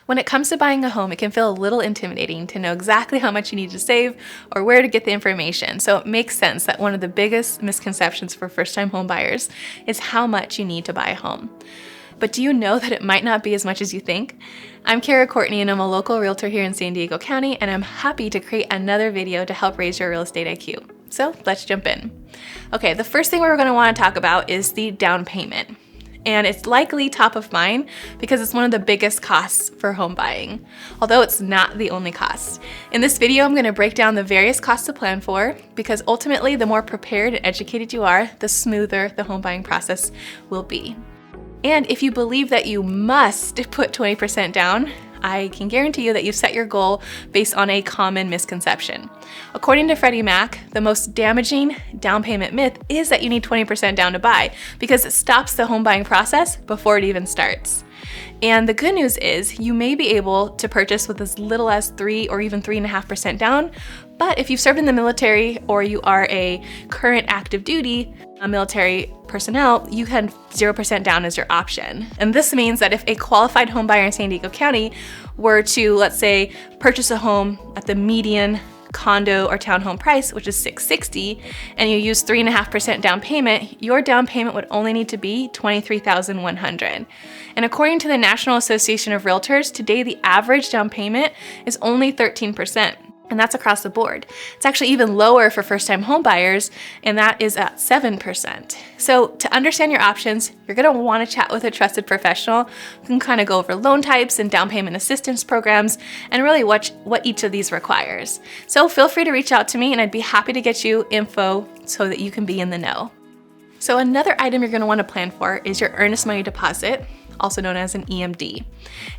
When it comes to buying a home, it can feel a little intimidating to know exactly how much you need to save or where to get the information. So it makes sense that one of the biggest misconceptions for first-time home buyers is how much you need to buy a home. But do you know that it might not be as much as you think? I'm Courtney, and I'm a local realtor here in San Diego County, and I'm happy to create another video to help raise your real estate IQ. So let's jump in. Okay, the first thing we're going to want to talk about is the down payment. And it's likely top of mind because it's one of the biggest costs for home buying, although it's not the only cost. In this video, I'm going to break down the various costs to plan for, because ultimately the more prepared and educated you are, the smoother the home buying process will be. And if you believe that you must put 20% down, I can guarantee you that you've set your goal based on a common misconception. According to Freddie Mac, the most damaging down payment myth is that you need 20% down to buy, because it stops the home buying process before it even starts. And the good news is you may be able to purchase with as little as 3 or even 3.5% down, but if you've served in the military or you are a current active duty military personnel, you can 0% down as your option. And this means that if a qualified home buyer in San Diego County were to, let's say, purchase a home at the median condo or townhome price, which is $660, and you use 3.5% down payment, your down payment would only need to be $23,100. And according to the National Association of Realtors, today the average down payment is only 13%. And that's across the board. It's actually even lower for first-time home buyers, and that is at 7%. So to understand your options, you're gonna wanna chat with a trusted professional who can kind of go over loan types and down payment assistance programs and really what each of these requires. So feel free to reach out to me, and I'd be happy to get you info so that you can be in the know. So another item you're gonna wanna plan for is your earnest money deposit, also known as an EMD.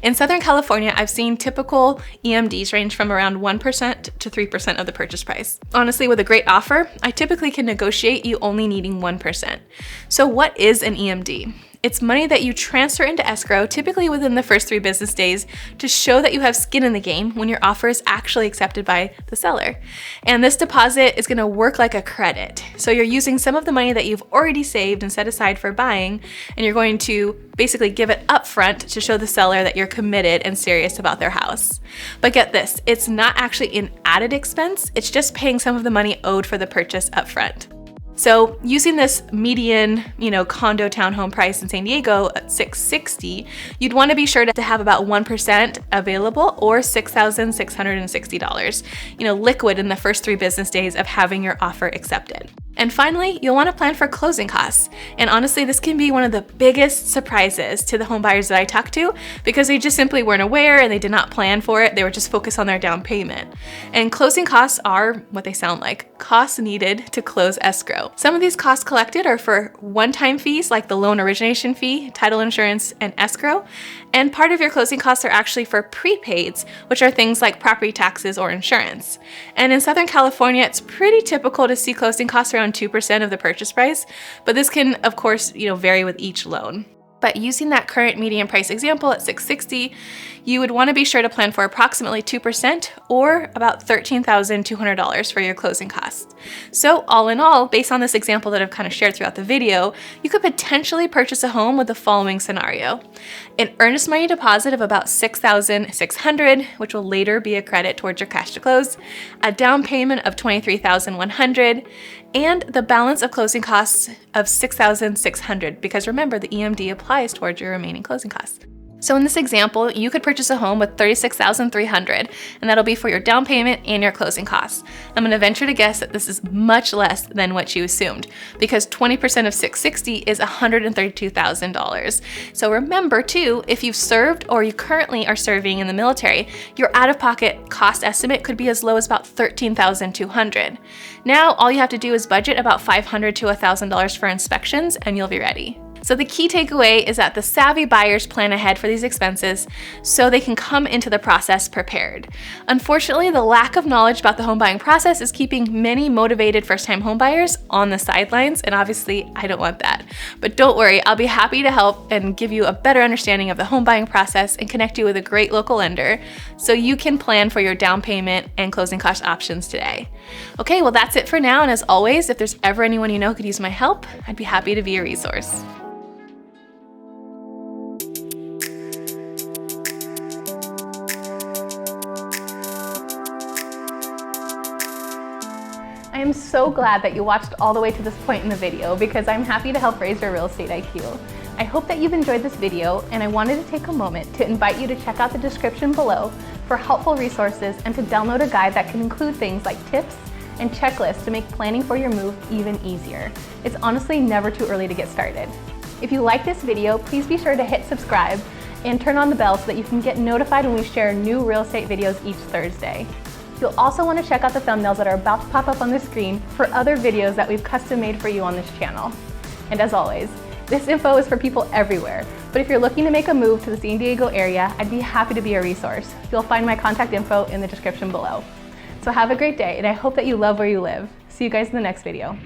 In Southern California, I've seen typical EMDs range from around 1% to 3% of the purchase price. Honestly, with a great offer, I typically can negotiate you only needing 1%. So what is an EMD? It's money that you transfer into escrow, typically within the first 3 business days, to show that you have skin in the game when your offer is actually accepted by the seller. And this deposit is gonna work like a credit. So you're using some of the money that you've already saved and set aside for buying, and you're going to basically give it up front to show the seller that you're committed and serious about their house. But get this, it's not actually an added expense, it's just paying some of the money owed for the purchase up front. So using this median, condo townhome price in San Diego at $660, you'd want to be sure to have about 1% available, or $6,660, liquid in the first 3 business days of having your offer accepted. And finally, you'll want to plan for closing costs. And honestly, this can be one of the biggest surprises to the home buyers that I talk to, because they just simply weren't aware and they did not plan for it. They were just focused on their down payment. And closing costs are what they sound like: costs needed to close escrow. Some of these costs collected are for one-time fees like the loan origination fee, title insurance, and escrow. And part of your closing costs are actually for prepaids, which are things like property taxes or insurance. And in Southern California, it's pretty typical to see closing costs around 2% of the purchase price, but this can, of course, vary with each loan. But using that current median price example at $660, you would want to be sure to plan for approximately 2%, or about $13,200 for your closing costs. So all in all, based on this example that I've kind of shared throughout the video, you could potentially purchase a home with the following scenario: an earnest money deposit of about $6,600, which will later be a credit towards your cash to close, a down payment of $23,100, and the balance of closing costs of $6,600, because remember, the EMD applies towards your remaining closing costs. So in this example, you could purchase a home with $36,300, and that'll be for your down payment and your closing costs. I'm gonna venture to guess that this is much less than what you assumed, because 20% of $660 is $132,000. So remember too, if you've served or you currently are serving in the military, your out-of-pocket cost estimate could be as low as about $13,200. Now, all you have to do is budget about $500 to $1,000 for inspections, and you'll be ready. So the key takeaway is that the savvy buyers plan ahead for these expenses so they can come into the process prepared. Unfortunately, the lack of knowledge about the home buying process is keeping many motivated first-time home buyers on the sidelines, and obviously I don't want that. But don't worry, I'll be happy to help and give you a better understanding of the home buying process and connect you with a great local lender so you can plan for your down payment and closing cost options today. Okay, well that's it for now, and as always, if there's ever anyone you know could use my help, I'd be happy to be a resource. I am so glad that you watched all the way to this point in the video because I'm happy to help raise your real estate IQ. I hope that you've enjoyed this video, and I wanted to take a moment to invite you to check out the description below for helpful resources and to download a guide that can include things like tips and checklists to make planning for your move even easier. It's honestly never too early to get started. If you like this video, please be sure to hit subscribe and turn on the bell so that you can get notified when we share new real estate videos each Thursday. You'll also want to check out the thumbnails that are about to pop up on the screen for other videos that we've custom made for you on this channel. And as always, this info is for people everywhere, but if you're looking to make a move to the San Diego area, I'd be happy to be a resource. You'll find my contact info in the description below. So have a great day, and I hope that you love where you live. See you guys in the next video.